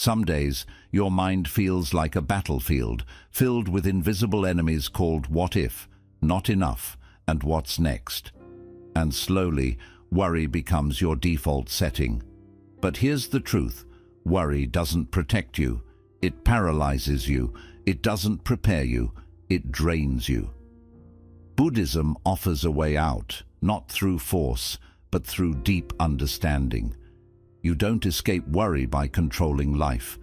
Some days, your mind feels like a battlefield, filled with invisible enemies called what if, not enough, and what's next. And slowly, worry becomes your default setting. But here's the truth: worry doesn't protect you. It paralyzes you. It doesn't prepare you. It drains you. Buddhism offers a way out, not through force, but through deep understanding. You don't escape worry by controlling life.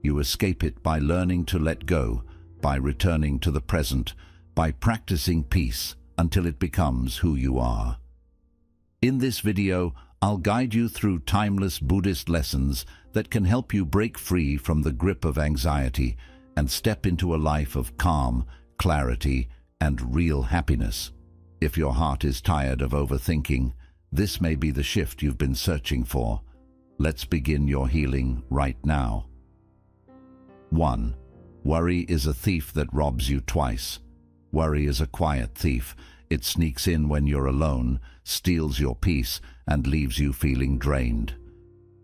You escape it by learning to let go, by returning to the present, by practicing peace until it becomes who you are. In this video, I'll guide you through timeless Buddhist lessons that can help you break free from the grip of anxiety and step into a life of calm, clarity, and real happiness. If your heart is tired of overthinking, this may be the shift you've been searching for. Let's begin your healing right now. 1. Worry is a thief that robs you twice. Worry is a quiet thief. It sneaks in when you're alone, steals your peace, and leaves you feeling drained.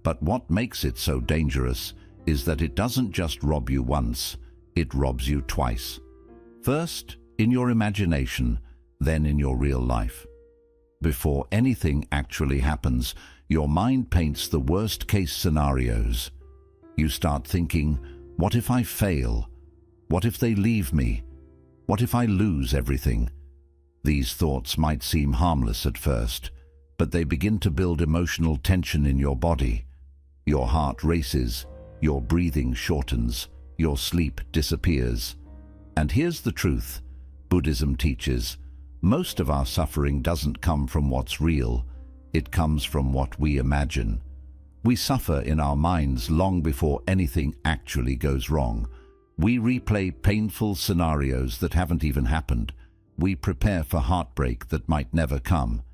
But what makes it so dangerous is that it doesn't just rob you once, it robs you twice. First, in your imagination, then in your real life. Before anything actually happens, your mind paints the worst-case scenarios. You start thinking, what if I fail? What if they leave me? What if I lose everything? These thoughts might seem harmless at first, but they begin to build emotional tension in your body. Your heart races, your breathing shortens, your sleep disappears. And here's the truth: Buddhism teaches, most of our suffering doesn't come from what's real, it comes from what we imagine. We suffer in our minds long before anything actually goes wrong. We replay painful scenarios that haven't even happened. We prepare for heartbreak that might never come.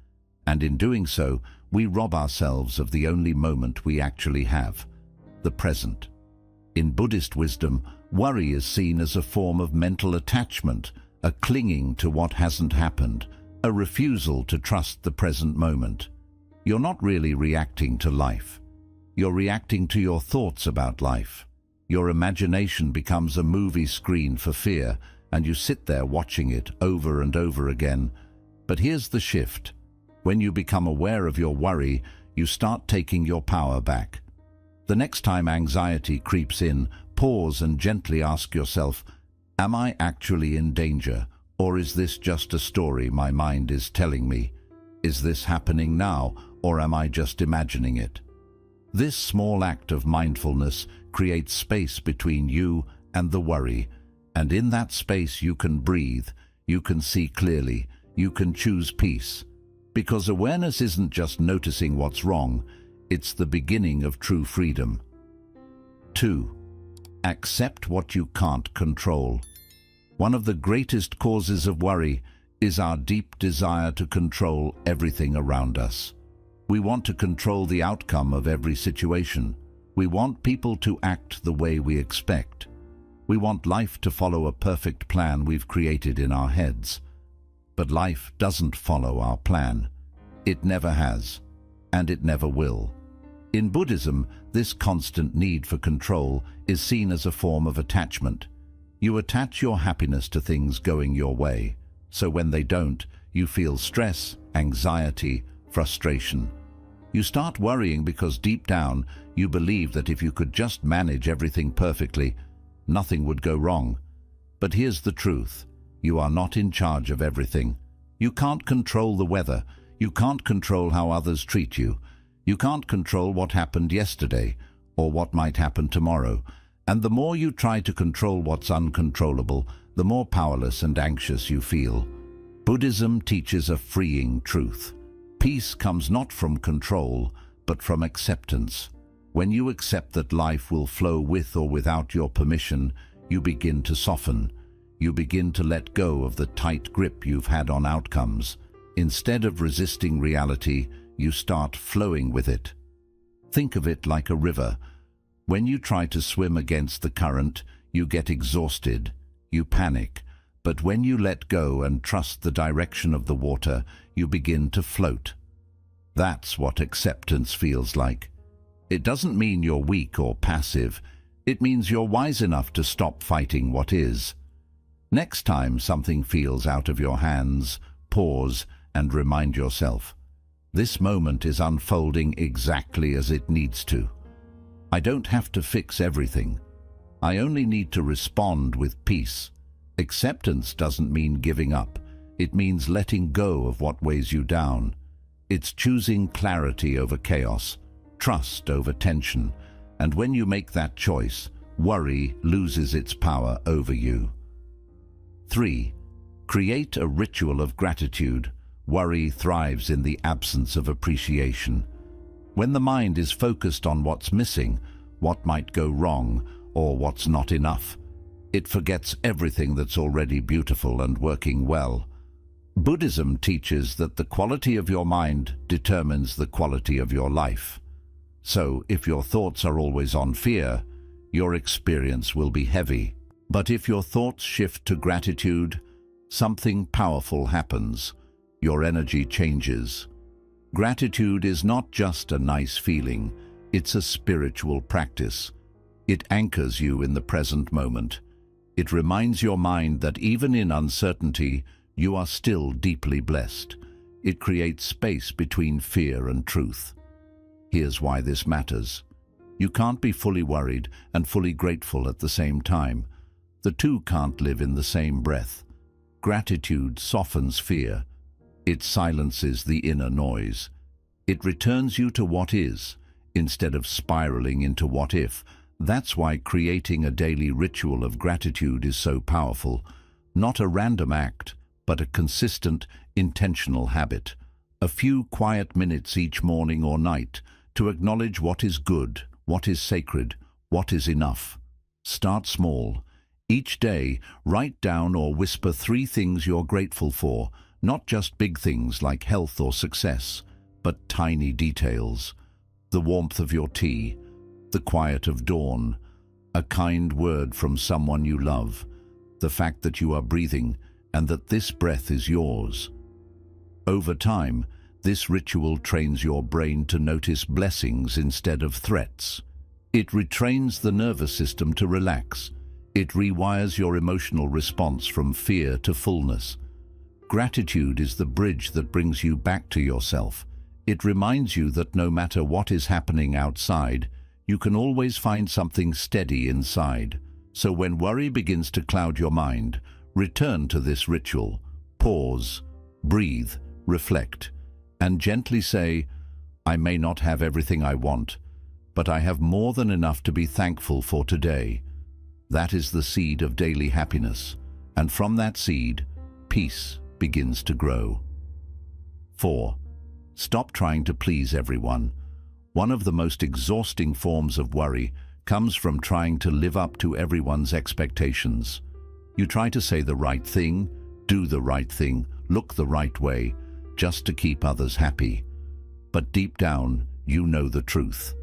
And in doing so, we rob ourselves of the only moment we actually have, the present. In Buddhist wisdom, worry is seen as a form of mental attachment, a clinging to what hasn't happened, a refusal to trust the present moment. You're not really reacting to life. You're reacting to your thoughts about life. Your imagination becomes a movie screen for fear, and you sit there watching it over and over again. But here's the shift. When you become aware of your worry, you start taking your power back. The next time anxiety creeps in, pause and gently ask yourself, am I actually in danger, or is this just a story my mind is telling me? Is this happening now, or am I just imagining it? This small act of mindfulness creates space between you and the worry, and in that space you can breathe, you can see clearly, you can choose peace. Because awareness isn't just noticing what's wrong, it's the beginning of true freedom. 2. Accept what you can't control. One of the greatest causes of worry is our deep desire to control everything around us. We want to control the outcome of every situation. We want people to act the way we expect. We want life to follow a perfect plan we've created in our heads. But life doesn't follow our plan. It never has, and it never will. In Buddhism, this constant need for control is seen as a form of attachment. You attach your happiness to things going your way, so when they don't, you feel stress, anxiety, frustration. You start worrying because deep down, you believe that if you could just manage everything perfectly, nothing would go wrong. But here's the truth: you are not in charge of everything. You can't control the weather. You can't control how others treat you. You can't control what happened yesterday or what might happen tomorrow. And the more you try to control what's uncontrollable, the more powerless and anxious you feel. Buddhism teaches a freeing truth. Peace comes not from control, but from acceptance. When you accept that life will flow with or without your permission, you begin to soften. You begin to let go of the tight grip you've had on outcomes. Instead of resisting reality, you start flowing with it. Think of it like a river. When you try to swim against the current, you get exhausted, you panic. But when you let go and trust the direction of the water, you begin to float. That's what acceptance feels like. It doesn't mean you're weak or passive. It means you're wise enough to stop fighting what is. Next time something feels out of your hands, pause and remind yourself, this moment is unfolding exactly as it needs to. I don't have to fix everything. I only need to respond with peace. Acceptance doesn't mean giving up. It means letting go of what weighs you down. It's choosing clarity over chaos, trust over tension, and when you make that choice, worry loses its power over you. 3. Create a ritual of gratitude. Worry thrives in the absence of appreciation. When the mind is focused on what's missing, what might go wrong, or what's not enough, it forgets everything that's already beautiful and working well. Buddhism teaches that the quality of your mind determines the quality of your life. So, if your thoughts are always on fear, your experience will be heavy. But if your thoughts shift to gratitude, something powerful happens. Your energy changes. Gratitude is not just a nice feeling, it's a spiritual practice. It anchors you in the present moment. It reminds your mind that even in uncertainty, you are still deeply blessed. It creates space between fear and truth. Here's why this matters. You can't be fully worried and fully grateful at the same time. The two can't live in the same breath. Gratitude softens fear. It silences the inner noise. It returns you to what is, instead of spiraling into what if. That's why creating a daily ritual of gratitude is so powerful. Not a random act, but a consistent, intentional habit. A few quiet minutes each morning or night to acknowledge what is good, what is sacred, what is enough. Start small. Each day, write down or whisper 3 things you're grateful for, not just big things like health or success, but tiny details. The warmth of your tea, the quiet of dawn, a kind word from someone you love, the fact that you are breathing and that this breath is yours. Over time, this ritual trains your brain to notice blessings instead of threats. It retrains the nervous system to relax. It rewires your emotional response from fear to fullness. Gratitude is the bridge that brings you back to yourself. It reminds you that no matter what is happening outside, you can always find something steady inside. So when worry begins to cloud your mind, return to this ritual. Pause, breathe, reflect, and gently say, I may not have everything I want, but I have more than enough to be thankful for today. That is the seed of daily happiness, and from that seed, peace begins to grow. 4. Stop trying to please everyone. One of the most exhausting forms of worry comes from trying to live up to everyone's expectations. You try to say the right thing, do the right thing, look the right way, just to keep others happy. But deep down, you know the truth.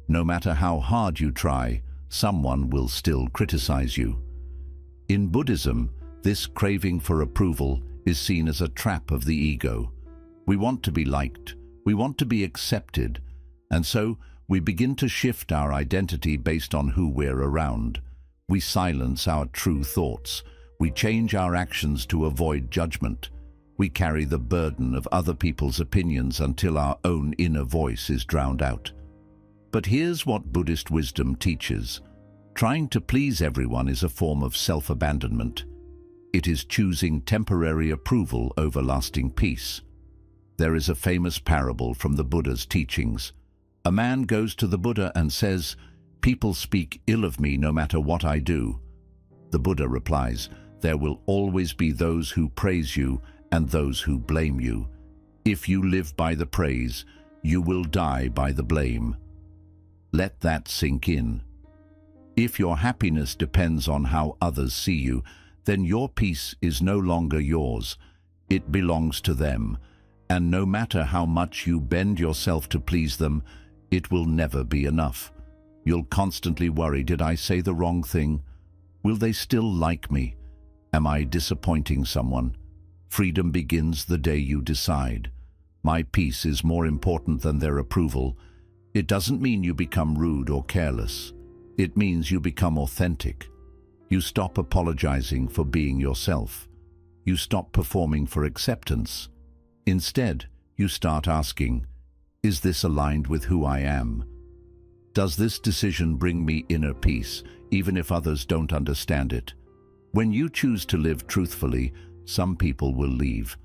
No matter how hard you try, someone will still criticize you. In Buddhism, this craving for approval is seen as a trap of the ego. We want to be liked, we want to be accepted, and so we begin to shift our identity based on who we're around. We silence our true thoughts. We change our actions to avoid judgment. We carry the burden of other people's opinions until our own inner voice is drowned out. But here's what Buddhist wisdom teaches. Trying to please everyone is a form of self-abandonment. It is choosing temporary approval over lasting peace. There is a famous parable from the Buddha's teachings. A man goes to the Buddha and says, "People speak ill of me no matter what I do." The Buddha replies, "There will always be those who praise you and those who blame you. If you live by the praise, you will die by the blame." Let that sink in. If your happiness depends on how others see you, then your peace is no longer yours. It belongs to them. And no matter how much you bend yourself to please them, it will never be enough. You'll constantly worry, did I say the wrong thing? Will they still like me? Am I disappointing someone? Freedom begins the day you decide. My peace is more important than their approval. It doesn't mean you become rude or careless. It means you become authentic. You stop apologizing for being yourself. You stop performing for acceptance. Instead, you start asking, is this aligned with who I am? Does this decision bring me inner peace, even if others don't understand it? When you choose to live truthfully, some people will leave.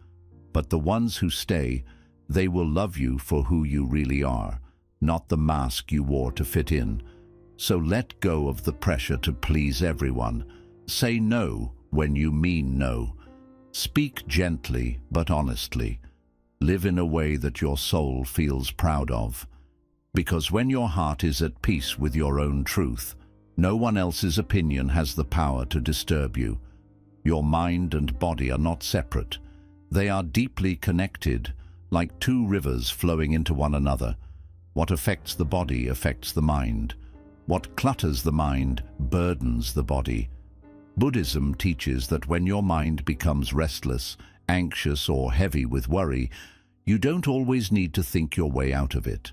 But the ones who stay, they will love you for who you really are, not the mask you wore to fit in. So let go of the pressure to please everyone. Say no when you mean no. Speak gently but honestly. Live in a way that your soul feels proud of. Because when your heart is at peace with your own truth, no one else's opinion has the power to disturb you. Your mind and body are not separate. They are deeply connected, like two rivers flowing into one another. What affects the body affects the mind. What clutters the mind burdens the body. Buddhism teaches that when your mind becomes restless, anxious, or heavy with worry, you don't always need to think your way out of it.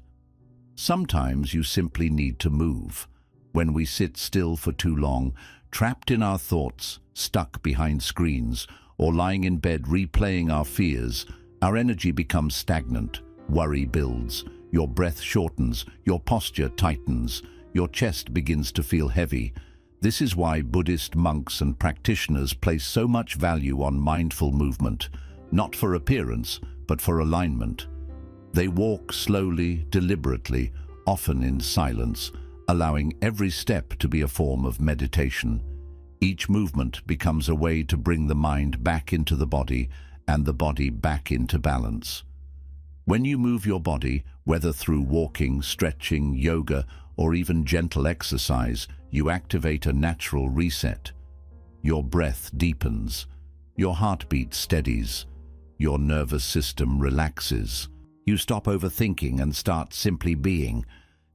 Sometimes you simply need to move. When we sit still for too long, trapped in our thoughts, stuck behind screens, or lying in bed replaying our fears, our energy becomes stagnant. Worry builds. Your breath shortens. Your posture tightens. Your chest begins to feel heavy. This is why Buddhist monks and practitioners place so much value on mindful movement, not for appearance, but for alignment. They walk slowly, deliberately, often in silence, allowing every step to be a form of meditation. Each movement becomes a way to bring the mind back into the body and the body back into balance. When you move your body, whether through walking, stretching, yoga, or even gentle exercise, you activate a natural reset. Your breath deepens, your heartbeat steadies, your nervous system relaxes. You stop overthinking and start simply being,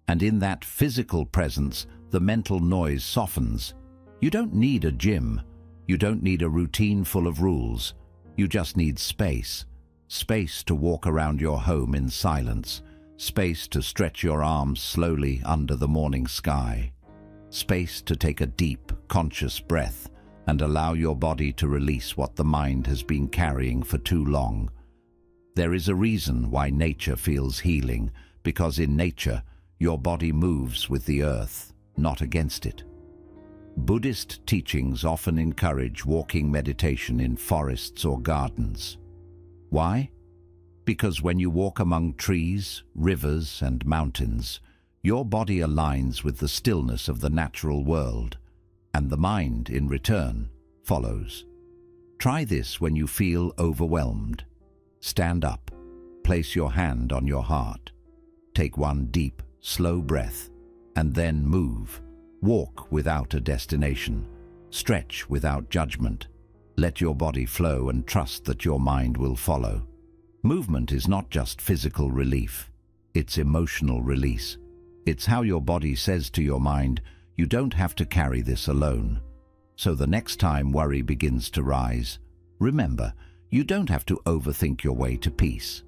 and in that physical presence, the mental noise softens. You don't need a gym. You don't need a routine full of rules. You just need space. Space to walk around your home in silence. Space to stretch your arms slowly under the morning sky. Space to take a deep, conscious breath and allow your body to release what the mind has been carrying for too long. There is a reason why nature feels healing, because in nature, your body moves with the earth, not against it. Buddhist teachings often encourage walking meditation in forests or gardens. Why? Because when you walk among trees, rivers, and mountains, your body aligns with the stillness of the natural world, and the mind, in return, follows. Try this when you feel overwhelmed. Stand up, place your hand on your heart, take one deep, slow breath, and then move. Walk without a destination. Stretch without judgment. Let your body flow and trust that your mind will follow. Movement is not just physical relief, it's emotional release. It's how your body says to your mind, you don't have to carry this alone. So the next time worry begins to rise, remember, you don't have to overthink your way to peace.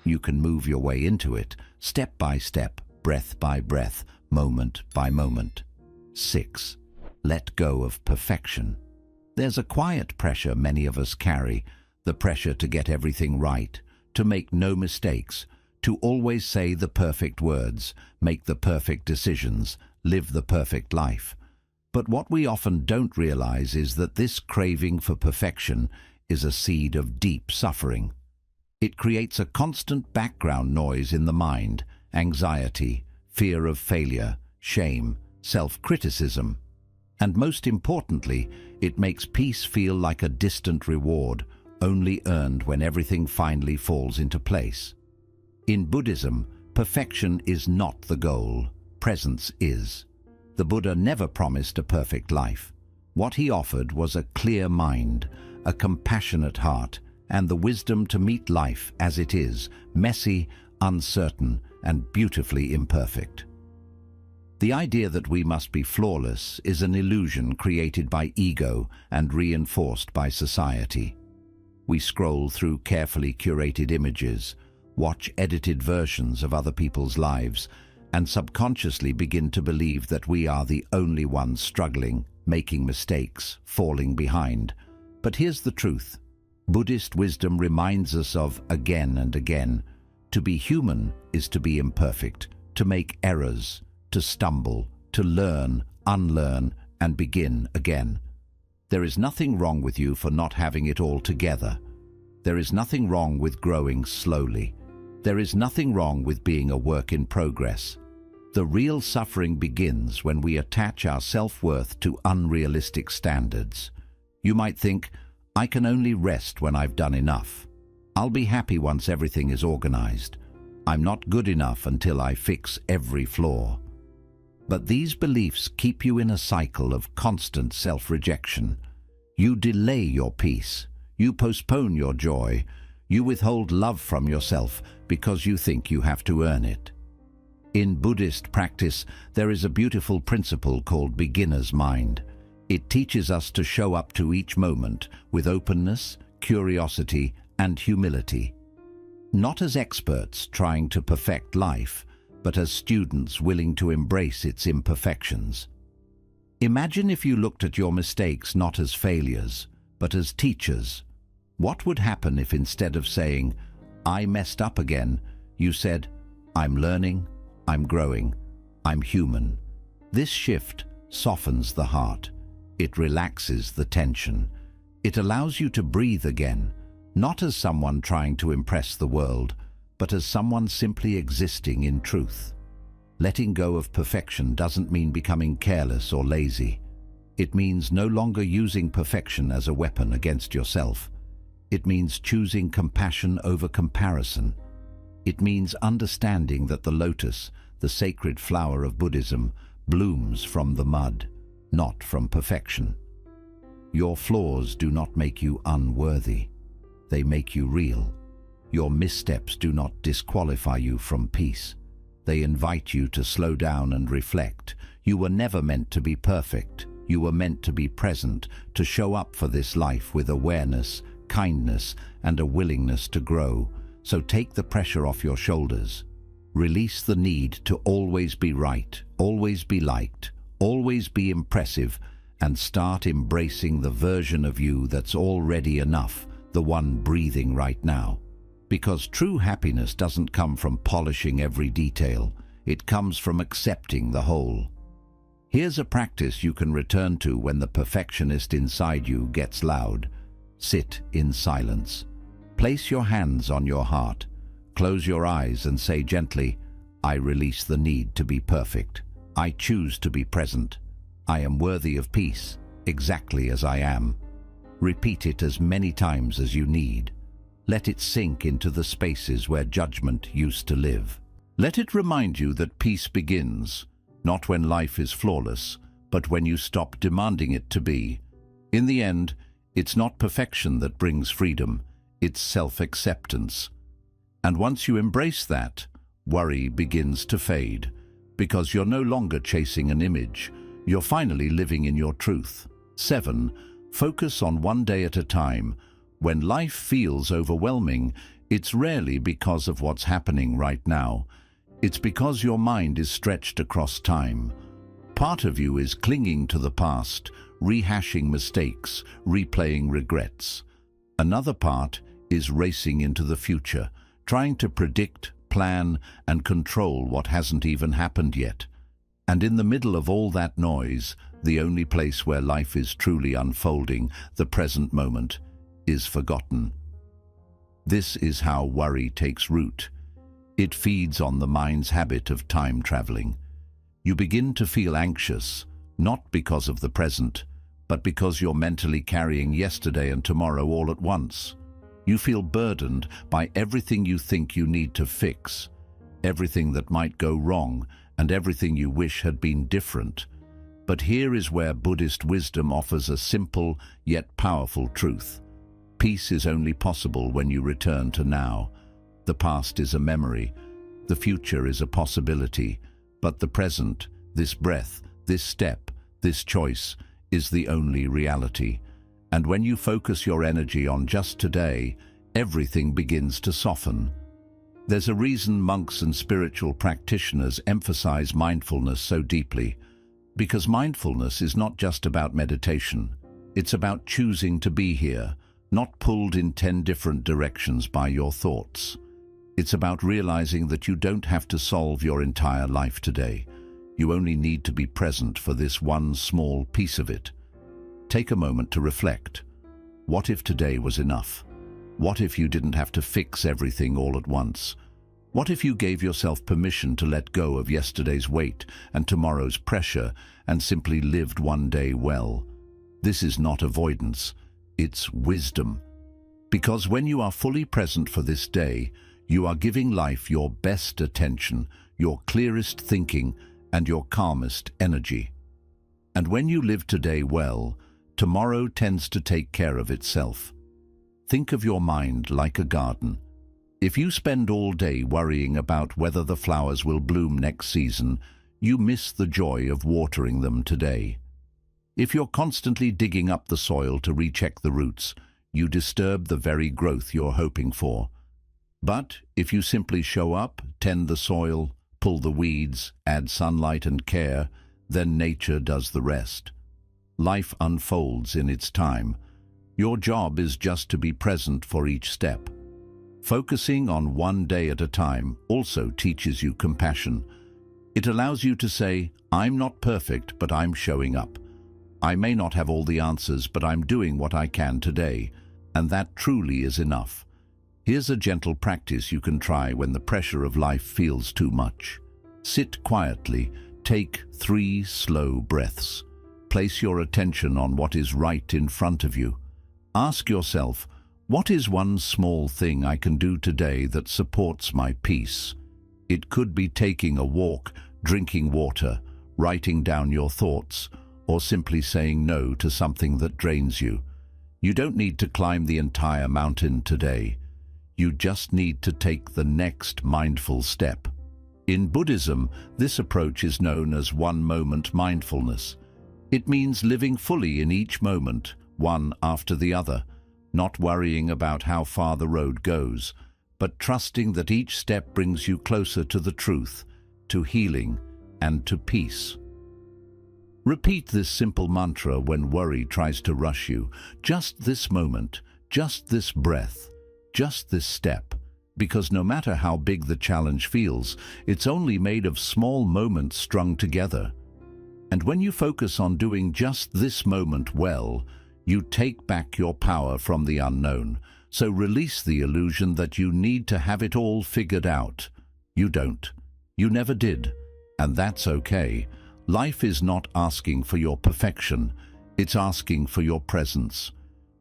You can move your way into it, step by step, breath by breath, moment by moment. 6. Let go of perfection. There's a quiet pressure many of us carry, the pressure to get everything right, to make no mistakes, to always say the perfect words, make the perfect decisions, live the perfect life. But what we often don't realize is that this craving for perfection is a seed of deep suffering. It creates a constant background noise in the mind, anxiety, fear of failure, shame, self-criticism. And most importantly, it makes peace feel like a distant reward, only earned when everything finally falls into place. In Buddhism, perfection is not the goal, presence is. The Buddha never promised a perfect life. What he offered was a clear mind, a compassionate heart, and the wisdom to meet life as it is, messy, uncertain, and beautifully imperfect. The idea that we must be flawless is an illusion created by ego and reinforced by society. We scroll through carefully curated images, watch edited versions of other people's lives, and subconsciously begin to believe that we are the only ones struggling, making mistakes, falling behind. But here's the truth. Buddhist wisdom reminds us of again and again. To be human is to be imperfect, to make errors, to stumble, to learn, unlearn, and begin again. There is nothing wrong with you for not having it all together. There is nothing wrong with growing slowly. There is nothing wrong with being a work in progress. The real suffering begins when we attach our self-worth to unrealistic standards. You might think, I can only rest when I've done enough. I'll be happy once everything is organized. I'm not good enough until I fix every flaw. But these beliefs keep you in a cycle of constant self-rejection. You delay your peace. You postpone your joy. You withhold love from yourself because you think you have to earn it. In Buddhist practice, there is a beautiful principle called beginner's mind. It teaches us to show up to each moment with openness, curiosity, and humility. Not as experts trying to perfect life, but as students willing to embrace its imperfections. Imagine if you looked at your mistakes not as failures, but as teachers. What would happen if instead of saying, I messed up again, you said, I'm learning, I'm growing, I'm human? This shift softens the heart. It relaxes the tension. It allows you to breathe again, not as someone trying to impress the world, but as someone simply existing in truth. Letting go of perfection doesn't mean becoming careless or lazy. It means no longer using perfection as a weapon against yourself. It means choosing compassion over comparison. It means understanding that the lotus, the sacred flower of Buddhism, blooms from the mud, not from perfection. Your flaws do not make you unworthy. They make you real. Your missteps do not disqualify you from peace. They invite you to slow down and reflect. You were never meant to be perfect. You were meant to be present, to show up for this life with awareness, kindness, and a willingness to grow. So take the pressure off your shoulders. Release the need to always be right, always be liked, always be impressive, and start embracing the version of you that's already enough, the one breathing right now. Because true happiness doesn't come from polishing every detail. It comes from accepting the whole. Here's a practice you can return to when the perfectionist inside you gets loud. Sit in silence. Place your hands on your heart. Close your eyes and say gently, I release the need to be perfect. I choose to be present. I am worthy of peace, exactly as I am. Repeat it as many times as you need. Let it sink into the spaces where judgment used to live. Let it remind you that peace begins, not when life is flawless, but when you stop demanding it to be. In the end, it's not perfection that brings freedom, it's self-acceptance. And once you embrace that, worry begins to fade, because you're no longer chasing an image, you're finally living in your truth. 7. Focus on one day at a time. When life feels overwhelming, it's rarely because of what's happening right now. It's because your mind is stretched across time. Part of you is clinging to the past, rehashing mistakes, replaying regrets. Another part is racing into the future, trying to predict, plan, and control what hasn't even happened yet. And in the middle of all that noise, the only place where life is truly unfolding, the present moment, is forgotten. This is how worry takes root. It feeds on the mind's habit of time traveling. You begin to feel anxious, not because of the present, but because you're mentally carrying yesterday and tomorrow all at once. You feel burdened by everything you think you need to fix, everything that might go wrong, and everything you wish had been different. But here is where Buddhist wisdom offers a simple yet powerful truth. Peace is only possible when you return to now. The past is a memory, the future is a possibility, but the present, this breath, this step, this choice, is the only reality. And when you focus your energy on just today, everything begins to soften. There's a reason monks and spiritual practitioners emphasize mindfulness so deeply, because mindfulness is not just about meditation. It's about choosing to be here, not pulled in 10 different directions by your thoughts. It's about realizing that you don't have to solve your entire life today. You only need to be present for this one small piece of it. Take a moment to reflect. What if today was enough? What if you didn't have to fix everything all at once? What if you gave yourself permission to let go of yesterday's weight and tomorrow's pressure and simply lived one day well? This is not avoidance, it's wisdom. Because when you are fully present for this day, you are giving life your best attention, your clearest thinking, and your calmest energy. And when you live today well, tomorrow tends to take care of itself. Think of your mind like a garden. If you spend all day worrying about whether the flowers will bloom next season, you miss the joy of watering them today. If you're constantly digging up the soil to recheck the roots, you disturb the very growth you're hoping for. But if you simply show up, tend the soil, pull the weeds, add sunlight and care, then nature does the rest. Life unfolds in its time. Your job is just to be present for each step. Focusing on one day at a time also teaches you compassion. It allows you to say, I'm not perfect, but I'm showing up. I may not have all the answers, but I'm doing what I can today, and that truly is enough. Here's a gentle practice you can try when the pressure of life feels too much. Sit quietly, take 3 slow breaths. Place your attention on what is right in front of you. Ask yourself, what is one small thing I can do today that supports my peace? It could be taking a walk, drinking water, writing down your thoughts, or simply saying no to something that drains you. You don't need to climb the entire mountain today. You just need to take the next mindful step. In Buddhism, this approach is known as one-moment mindfulness. It means living fully in each moment, one after the other, not worrying about how far the road goes, but trusting that each step brings you closer to the truth, to healing, and to peace. Repeat this simple mantra when worry tries to rush you. Just this moment, just this breath, just this step, because no matter how big the challenge feels, it's only made of small moments strung together. And when you focus on doing just this moment well, you take back your power from the unknown. So release the illusion that you need to have it all figured out. You don't. You never did. And that's okay. Life is not asking for your perfection. It's asking for your presence.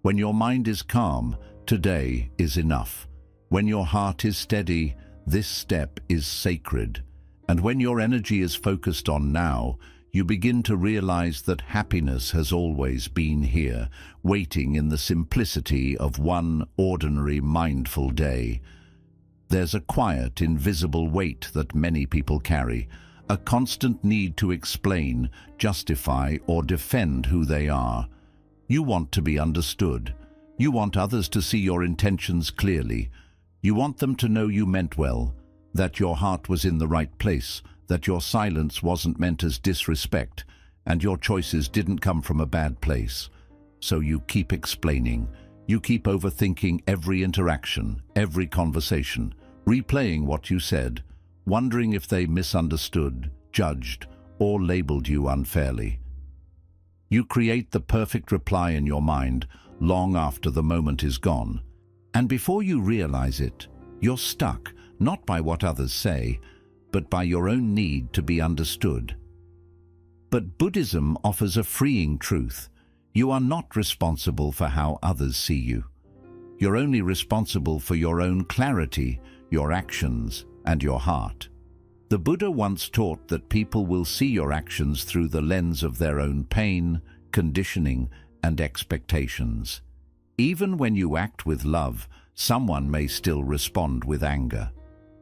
When your mind is calm, today is enough. When your heart is steady, this step is sacred. And when your energy is focused on now, you begin to realize that happiness has always been here, waiting in the simplicity of one ordinary mindful day. There's a quiet, invisible weight that many people carry, a constant need to explain, justify, or defend who they are. You want to be understood. You want others to see your intentions clearly. You want them to know you meant well, that your heart was in the right place, that your silence wasn't meant as disrespect, and your choices didn't come from a bad place. So you keep explaining. You keep overthinking every interaction, every conversation, replaying what you said, wondering if they misunderstood, judged, or labeled you unfairly. You create the perfect reply in your mind long after the moment is gone. And before you realize it, you're stuck, not by what others say, but by your own need to be understood. But Buddhism offers a freeing truth. You are not responsible for how others see you. You're only responsible for your own clarity, your actions, and your heart. The Buddha once taught that people will see your actions through the lens of their own pain, conditioning, and expectations. Even when you act with love, someone may still respond with anger.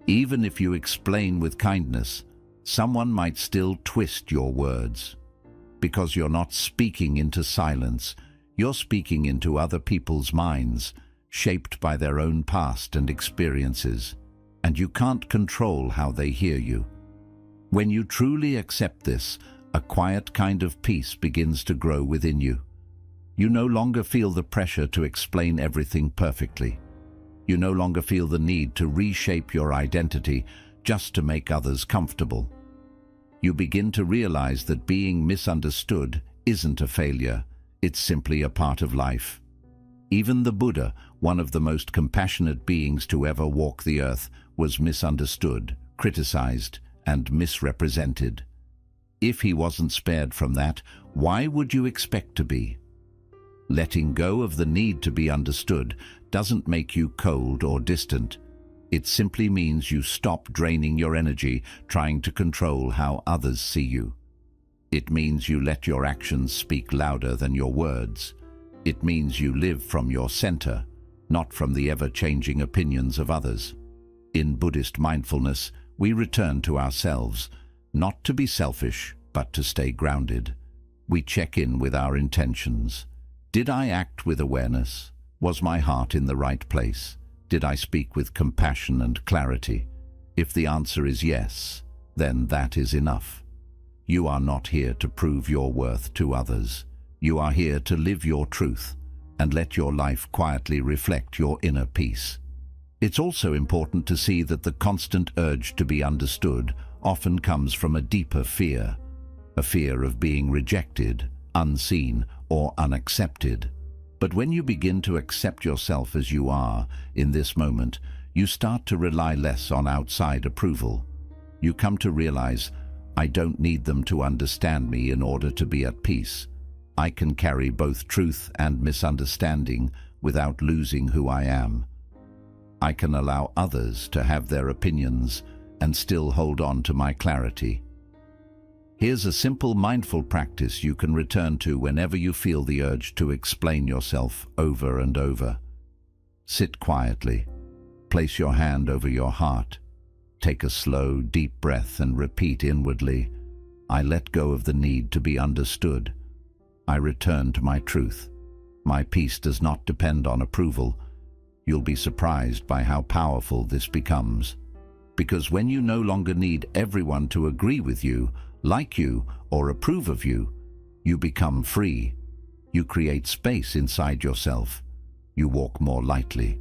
Even if you explain with kindness, someone might still twist your words. Because you're not speaking into silence, you're speaking into other people's minds, shaped by their own past and experiences. and you can't control how they hear you. When you truly accept this, a quiet kind of peace begins to grow within you. You no longer feel the pressure to explain everything perfectly. You no longer feel the need to reshape your identity just to make others comfortable. You begin to realize that being misunderstood isn't a failure, it's simply a part of life. Even the Buddha, one of the most compassionate beings to ever walk the earth, was misunderstood, criticized, and misrepresented. If he wasn't spared from that, why would you expect to be? Letting go of the need to be understood doesn't make you cold or distant. It simply means you stop draining your energy trying to control how others see you. It means you let your actions speak louder than your words. It means you live from your center, not from the ever-changing opinions of others. In Buddhist mindfulness, we return to ourselves, not to be selfish, but to stay grounded. We check in with our intentions. Did I act with awareness? Was my heart in the right place? Did I speak with compassion and clarity? If the answer is yes, then that is enough. You are not here to prove your worth to others. You are here to live your truth and let your life quietly reflect your inner peace. It's also important to see that the constant urge to be understood often comes from a deeper fear, a fear of being rejected, unseen, or unaccepted. But when you begin to accept yourself as you are in this moment, you start to rely less on outside approval. You come to realize, I don't need them to understand me in order to be at peace. I can carry both truth and misunderstanding without losing who I am. I can allow others to have their opinions and still hold on to my clarity. Here's a simple mindful practice you can return to whenever you feel the urge to explain yourself over and over. Sit quietly. Place your hand over your heart. Take a slow, deep breath and repeat inwardly, I let go of the need to be understood. I return to my truth. My peace does not depend on approval. You'll be surprised by how powerful this becomes. Because when you no longer need everyone to agree with you, like you, or approve of you, you become free. You create space inside yourself. You walk more lightly.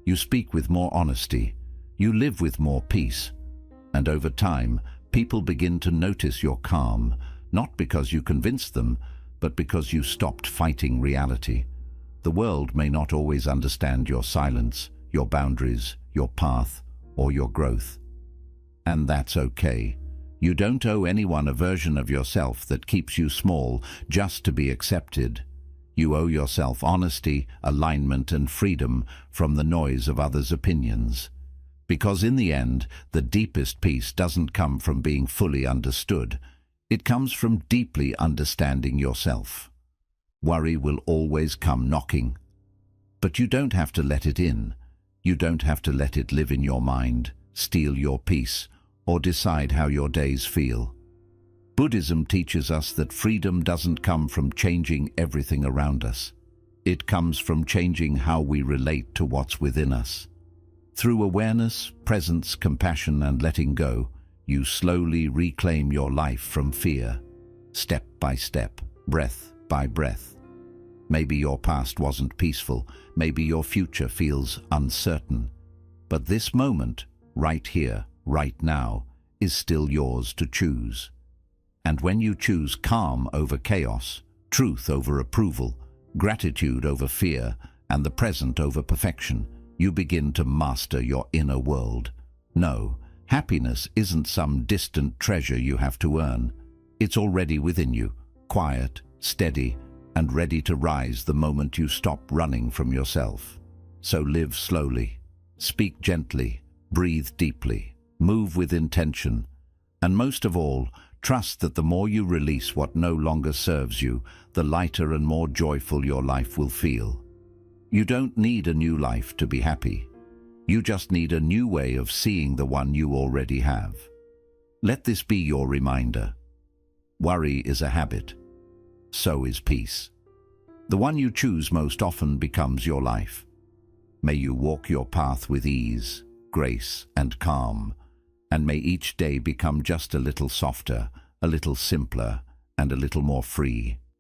You speak with more honesty. You live with more peace. And over time, people begin to notice your calm, not because you convinced them, but because you stopped fighting reality. The world may not always understand your silence, your boundaries, your path, or your growth. And that's okay. You don't owe anyone a version of yourself that keeps you small just to be accepted. You owe yourself honesty, alignment, and freedom from the noise of others' opinions. Because in the end, the deepest peace doesn't come from being fully understood. It comes from deeply understanding yourself. Worry will always come knocking. But you don't have to let it in. You don't have to let it live in your mind, steal your peace, or decide how your days feel. Buddhism teaches us that freedom doesn't come from changing everything around us. It comes from changing how we relate to what's within us. Through awareness, presence, compassion, and letting go, you slowly reclaim your life from fear, step by step, breath by breath. Maybe your past wasn't peaceful, maybe your future feels uncertain. But this moment, right here, right now, is still yours to choose. And when you choose calm over chaos, truth over approval, gratitude over fear, and the present over perfection, you begin to master your inner world. No, happiness isn't some distant treasure you have to earn. It's already within you, quiet, steady, and ready to rise the moment you stop running from yourself. So live slowly, speak gently, breathe deeply, move with intention, and most of all, trust that the more you release what no longer serves you, the lighter and more joyful your life will feel. You don't need a new life to be happy. You just need a new way of seeing the one you already have. Let this be your reminder. Worry is a habit. So is peace. The one you choose most often becomes your life. May you walk your path with ease, grace and calm. And may each day become just a little softer, a little simpler, and a little more free.